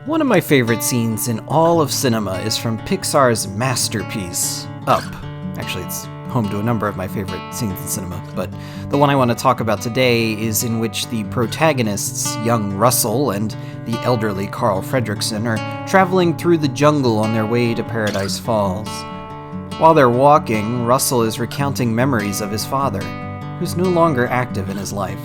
One of my favorite scenes in all of cinema is from Pixar's masterpiece, Up. Actually, it's home to a number of my favorite scenes in cinema, but the one I want to talk about today is in which the protagonists, young Russell and the elderly Carl Fredricksen, are traveling through the jungle on their way to Paradise Falls. While they're walking, Russell is recounting memories of his father, who's no longer active in his life,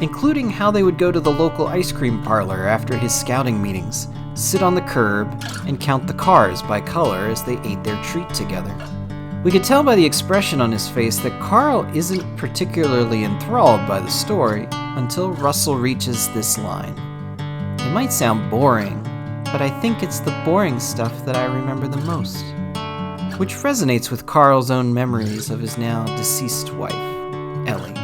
including how they would go to the local ice cream parlor after his scouting meetings, sit on the curb, and count the cars by color as they ate their treat together. We could tell by the expression on his face that Carl isn't particularly enthralled by the story until Russell reaches this line. It might sound boring, but I think it's the boring stuff that I remember the most, which resonates with Carl's own memories of his now deceased wife, Ellie.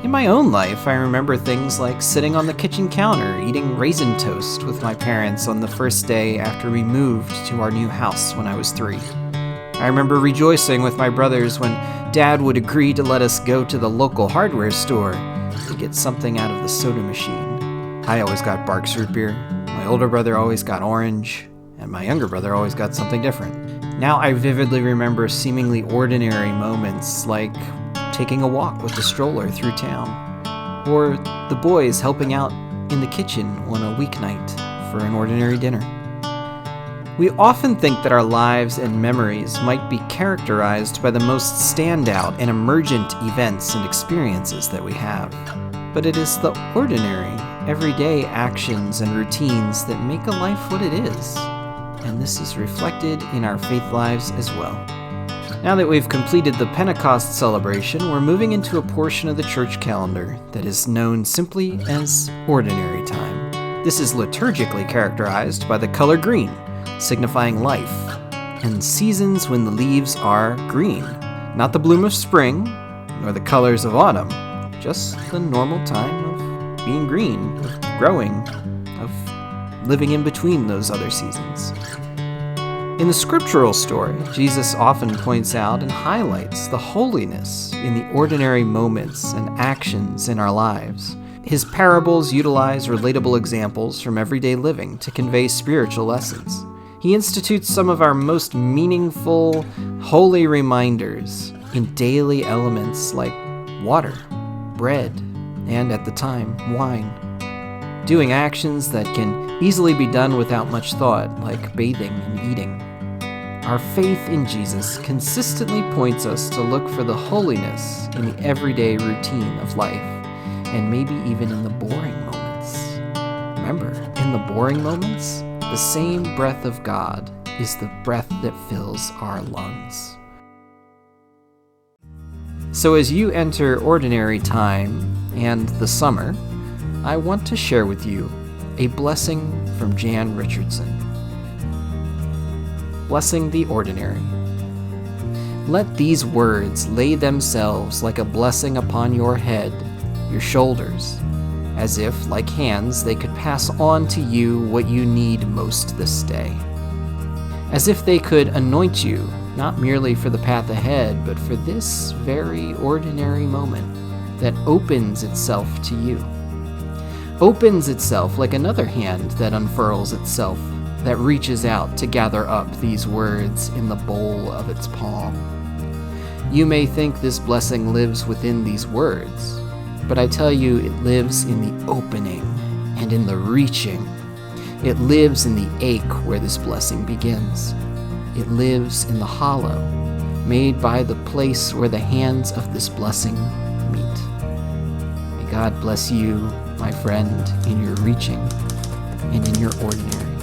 In my own life, I remember things like sitting on the kitchen counter eating raisin toast with my parents on the first day after we moved to our new house when I was 3. I remember rejoicing with my brothers when Dad would agree to let us go to the local hardware store to get something out of the soda machine. I always got Barq's root beer, my older brother always got orange, and my younger brother always got something different. Now I vividly remember seemingly ordinary moments like taking a walk with the stroller through town, or the boys helping out in the kitchen on a weeknight for an ordinary dinner. We often think that our lives and memories might be characterized by the most standout and emergent events and experiences that we have, but it is the ordinary, everyday actions and routines that make a life what it is, and this is reflected in our faith lives as well. Now that we've completed the Pentecost celebration, we're moving into a portion of the church calendar that is known simply as Ordinary Time. This is liturgically characterized by the color green, signifying life, and seasons when the leaves are green. Not the bloom of spring, nor the colors of autumn, just the normal time of being green, of growing, of living in between those other seasons. In the scriptural story, Jesus often points out and highlights the holiness in the ordinary moments and actions in our lives. His parables utilize relatable examples from everyday living to convey spiritual lessons. He institutes some of our most meaningful, holy reminders in daily elements like water, bread, and at the time, wine. Doing actions that can easily be done without much thought, like bathing and eating. Our faith in Jesus consistently points us to look for the holiness in the everyday routine of life, and maybe even in the boring moments. Remember, in the boring moments, the same breath of God is the breath that fills our lungs. So as you enter ordinary time and the summer, I want to share with you a blessing from Jan Richardson. Blessing the ordinary. Let these words lay themselves like a blessing upon your head, your shoulders, as if, like hands, they could pass on to you what you need most this day. As if they could anoint you, not merely for the path ahead, but for this very ordinary moment that opens itself to you. Opens itself like another hand that unfurls itself, that reaches out to gather up these words in the bowl of its palm. You may think this blessing lives within these words, but I tell you it lives in the opening and in the reaching. It lives in the ache where this blessing begins. It lives in the hollow, made by the place where the hands of this blessing meet. May God bless you, my friend, in your reaching and in your ordinary.